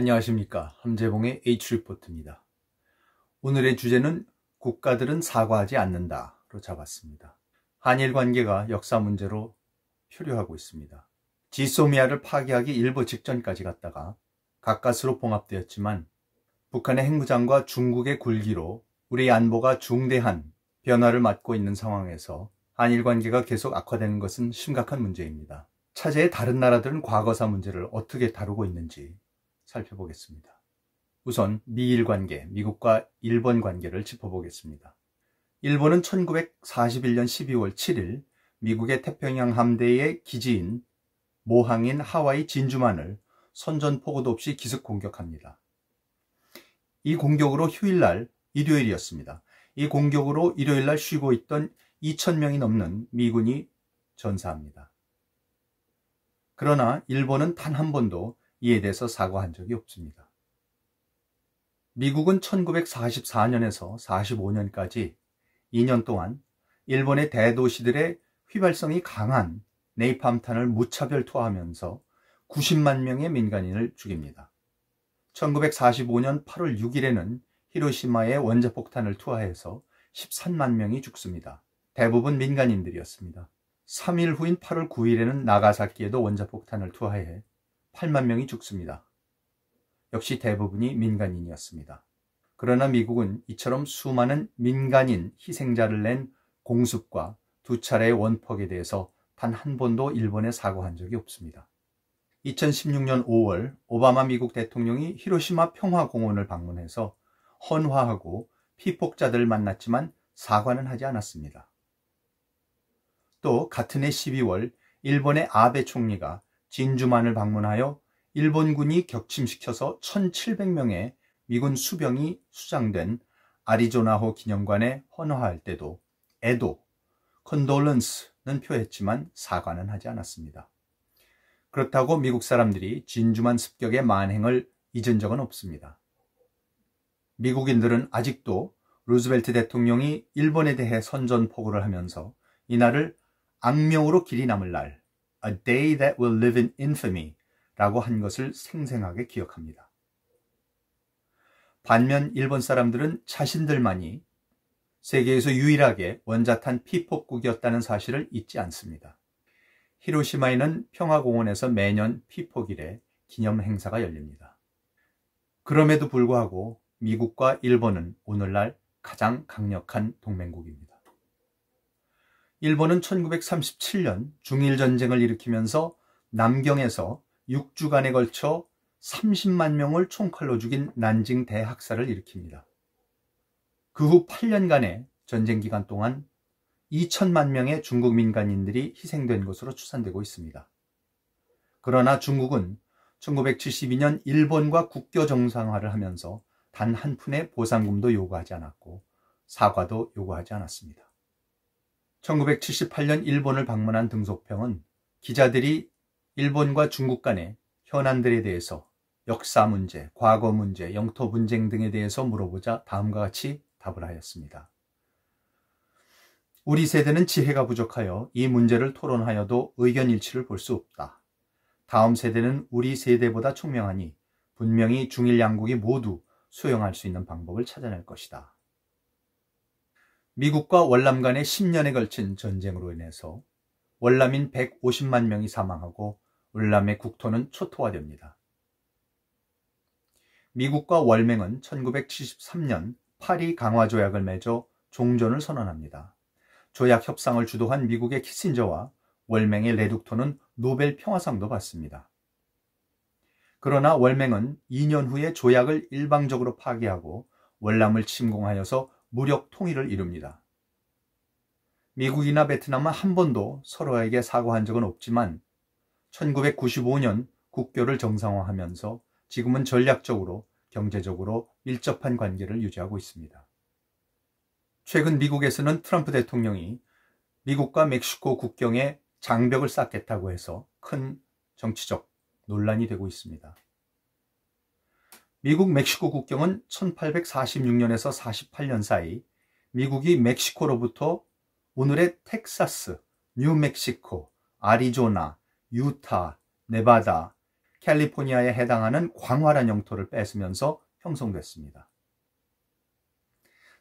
안녕하십니까. 함재봉의 H리포트입니다. 오늘의 주제는 국가들은 사과하지 않는다로 잡았습니다. 한일 관계가 역사 문제로 표류하고 있습니다. 지소미아를 파기하기 일보 직전까지 갔다가 가까스로 봉합되었지만 북한의 핵무장과 중국의 굴기로 우리 안보가 중대한 변화를 맞고 있는 상황에서 한일 관계가 계속 악화되는 것은 심각한 문제입니다. 차제의 다른 나라들은 과거사 문제를 어떻게 다루고 있는지 살펴보겠습니다. 우선 미일 관계, 미국과 일본 관계를 짚어보겠습니다. 일본은 1941년 12월 7일 미국의 태평양 함대의 기지인 모항인 하와이 진주만을 선전포고도 없이 기습 공격합니다. 이 공격으로 휴일날 일요일이었습니다. 이 공격으로 일요일날 쉬고 있던 2,000명이 넘는 미군이 전사합니다. 그러나 일본은 단 한 번도 이에 대해서 사과한 적이 없습니다. 미국은 1944년에서 45년까지 2년 동안 일본의 대도시들의 휘발성이 강한 네이팜탄을 무차별 투하하면서 90만 명의 민간인을 죽입니다. 1945년 8월 6일에는 히로시마에 원자폭탄을 투하해서 13만 명이 죽습니다. 대부분 민간인들이었습니다. 3일 후인 8월 9일에는 나가사키에도 원자폭탄을 투하해 8만 명이 죽습니다. 역시 대부분이 민간인이었습니다. 그러나 미국은 이처럼 수많은 민간인 희생자를 낸 공습과 두 차례의 원폭에 대해서 단 한 번도 일본에 사과한 적이 없습니다. 2016년 5월 오바마 미국 대통령이 히로시마 평화공원을 방문해서 헌화하고 피폭자들을 만났지만 사과는 하지 않았습니다. 또 같은 해 12월 일본의 아베 총리가 진주만을 방문하여 일본군이 격침시켜서 1,700명의 미군 수병이 수장된 아리조나호 기념관에 헌화할 때도 애도, 컨돌런스는 표했지만 사과는 하지 않았습니다. 그렇다고 미국 사람들이 진주만 습격의 만행을 잊은 적은 없습니다. 미국인들은 아직도 루즈벨트 대통령이 일본에 대해 선전포고를 하면서 이날을 악명으로 길이 남을 날, A day that will live in infamy 라고 한 것을 생생하게 기억합니다. 반면 일본 사람들은 자신들만이 세계에서 유일하게 원자탄 피폭국이었다는 사실을 잊지 않습니다. 히로시마에는 평화공원에서 매년 피폭일에 기념 행사가 열립니다. 그럼에도 불구하고 미국과 일본은 오늘날 가장 강력한 동맹국입니다. 일본은 1937년 중일전쟁을 일으키면서 남경에서 6주간에 걸쳐 30만 명을 총칼로 죽인 난징 대학살을 일으킵니다. 그 후 8년간의 전쟁 기간 동안 2천만 명의 중국 민간인들이 희생된 것으로 추산되고 있습니다. 그러나 중국은 1972년 일본과 국교 정상화를 하면서 단 한 푼의 보상금도 요구하지 않았고 사과도 요구하지 않았습니다. 1978년 일본을 방문한 등소평은 기자들이 일본과 중국 간의 현안들에 대해서 역사 문제, 과거 문제, 영토 분쟁 등에 대해서 물어보자 다음과 같이 답을 하였습니다. 우리 세대는 지혜가 부족하여 이 문제를 토론하여도 의견 일치를 볼 수 없다. 다음 세대는 우리 세대보다 총명하니 분명히 중일 양국이 모두 수용할 수 있는 방법을 찾아낼 것이다. 미국과 월남 간의 10년에 걸친 전쟁으로 인해서 월남인 150만 명이 사망하고 월남의 국토는 초토화됩니다. 미국과 월맹은 1973년 파리 강화조약을 맺어 종전을 선언합니다. 조약 협상을 주도한 미국의 키신저와 월맹의 레둑토는 노벨 평화상도 받습니다. 그러나 월맹은 2년 후에 조약을 일방적으로 파기하고 월남을 침공하여서 무력 통일을 이룹니다. 미국이나 베트남은 한 번도 서로에게 사과한 적은 없지만 1995년 국교를 정상화하면서 지금은 전략적으로 경제적으로 밀접한 관계를 유지하고 있습니다. 최근 미국에서는 트럼프 대통령이 미국과 멕시코 국경에 장벽을 쌓겠다고 해서 큰 정치적 논란이 되고 있습니다. 미국 멕시코 국경은 1846년에서 48년 사이 미국이 멕시코로부터 오늘의 텍사스, 뉴멕시코, 아리조나, 유타, 네바다, 캘리포니아에 해당하는 광활한 영토를 뺏으면서 형성됐습니다.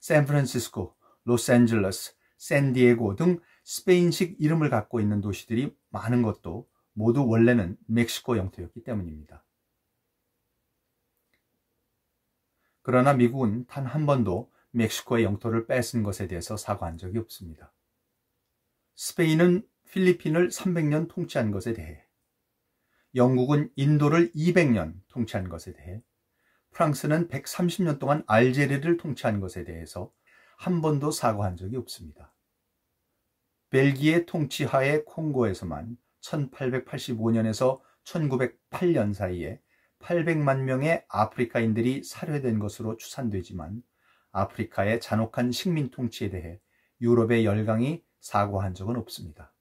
샌프란시스코, 로스앤젤레스, 샌디에고 등 스페인식 이름을 갖고 있는 도시들이 많은 것도 모두 원래는 멕시코 영토였기 때문입니다. 그러나 미국은 단 한 번도 멕시코의 영토를 뺏은 것에 대해서 사과한 적이 없습니다. 스페인은 필리핀을 300년 통치한 것에 대해, 영국은 인도를 200년 통치한 것에 대해, 프랑스는 130년 동안 알제리를 통치한 것에 대해서 한 번도 사과한 적이 없습니다. 벨기에 통치하에 콩고에서만 1885년에서 1908년 사이에 800만 명의 아프리카인들이 살해된 것으로 추산되지만 아프리카의 잔혹한 식민 통치에 대해 유럽의 열강이 사과한 적은 없습니다.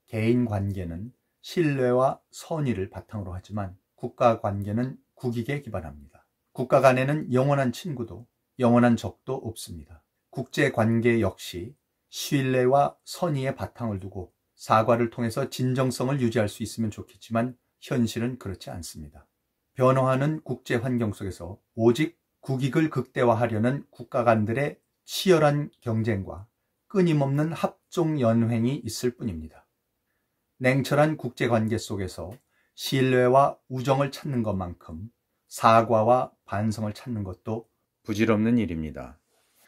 개인 관계는 신뢰와 선의를 바탕으로 하지만 국가 관계는 국익에 기반합니다. 국가 간에는 영원한 친구도 영원한 적도 없습니다. 국제 관계 역시 신뢰와 선의의 바탕을 두고 사과를 통해서 진정성을 유지할 수 있으면 좋겠지만 현실은 그렇지 않습니다. 변화하는 국제 환경 속에서 오직 국익을 극대화하려는 국가 간들의 치열한 경쟁과 끊임없는 합종 연횡이 있을 뿐입니다. 냉철한 국제관계 속에서 신뢰와 우정을 찾는 것만큼 사과와 반성을 찾는 것도 부질없는 일입니다.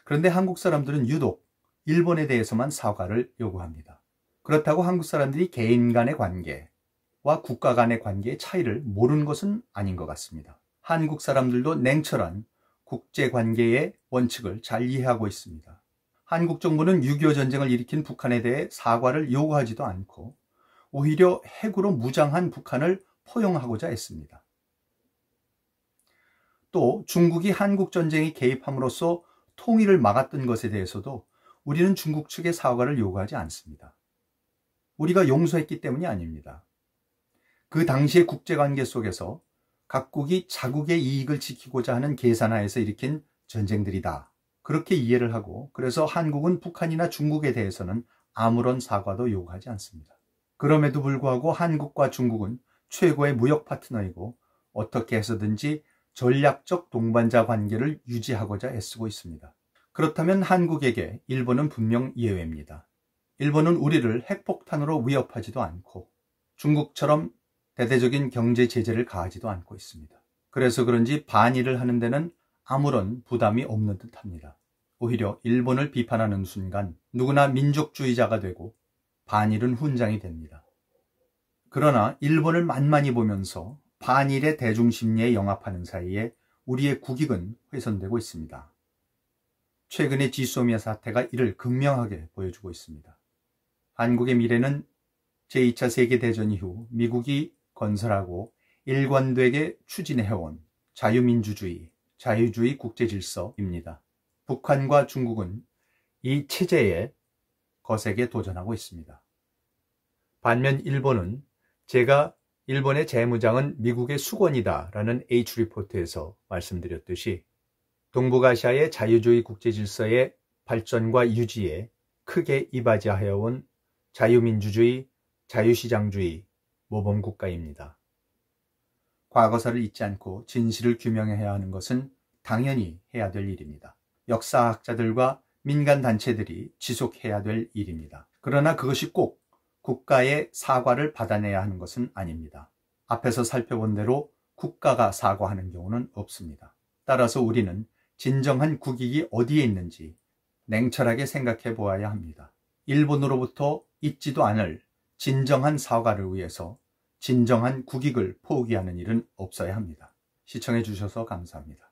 그런데 한국 사람들은 유독 일본에 대해서만 사과를 요구합니다. 그렇다고 한국 사람들이 개인 간의 관계와 국가 간의 관계의 차이를 모르는 것은 아닌 것 같습니다. 한국 사람들도 냉철한 국제관계의 원칙을 잘 이해하고 있습니다. 한국 정부는 6.25 전쟁을 일으킨 북한에 대해 사과를 요구하지도 않고 오히려 핵으로 무장한 북한을 포용하고자 했습니다. 또 중국이 한국 전쟁에 개입함으로써 통일을 막았던 것에 대해서도 우리는 중국 측의 사과를 요구하지 않습니다. 우리가 용서했기 때문이 아닙니다. 그 당시의 국제관계 속에서 각국이 자국의 이익을 지키고자 하는 계산하에서 일으킨 전쟁들이다. 그렇게 이해를 하고 그래서 한국은 북한이나 중국에 대해서는 아무런 사과도 요구하지 않습니다. 그럼에도 불구하고 한국과 중국은 최고의 무역 파트너이고 어떻게 해서든지 전략적 동반자 관계를 유지하고자 애쓰고 있습니다. 그렇다면 한국에게 일본은 분명 예외입니다. 일본은 우리를 핵폭탄으로 위협하지도 않고 중국처럼 대대적인 경제 제재를 가하지도 않고 있습니다. 그래서 그런지 반일을 하는 데는 아무런 부담이 없는 듯합니다. 오히려 일본을 비판하는 순간 누구나 민족주의자가 되고 반일은 훈장이 됩니다. 그러나 일본을 만만히 보면서 반일의 대중심리에 영합하는 사이에 우리의 국익은 훼손되고 있습니다. 최근의 지소미아 사태가 이를 극명하게 보여주고 있습니다. 한국의 미래는 제2차 세계대전 이후 미국이 건설하고 일관되게 추진해온 자유민주주의, 자유주의 국제질서입니다. 북한과 중국은 이 체제에 거세게 도전하고 있습니다. 반면 일본은 제가 일본의 재무장은 미국의 수건이다 라는 H리포트에서 말씀드렸듯이 동북아시아의 자유주의 국제질서의 발전과 유지에 크게 이바지하여온 자유민주주의, 자유시장주의 모범국가입니다. 과거사를 잊지 않고 진실을 규명해야 하는 것은 당연히 해야 될 일입니다. 역사학자들과 민간단체들이 지속해야 될 일입니다. 그러나 그것이 꼭 국가의 사과를 받아내야 하는 것은 아닙니다. 앞에서 살펴본 대로 국가가 사과하는 경우는 없습니다. 따라서 우리는 진정한 국익이 어디에 있는지 냉철하게 생각해 보아야 합니다. 일본으로부터 잊지도 않을 진정한 사과를 위해서 진정한 국익을 포기하는 일은 없어야 합니다. 시청해 주셔서 감사합니다.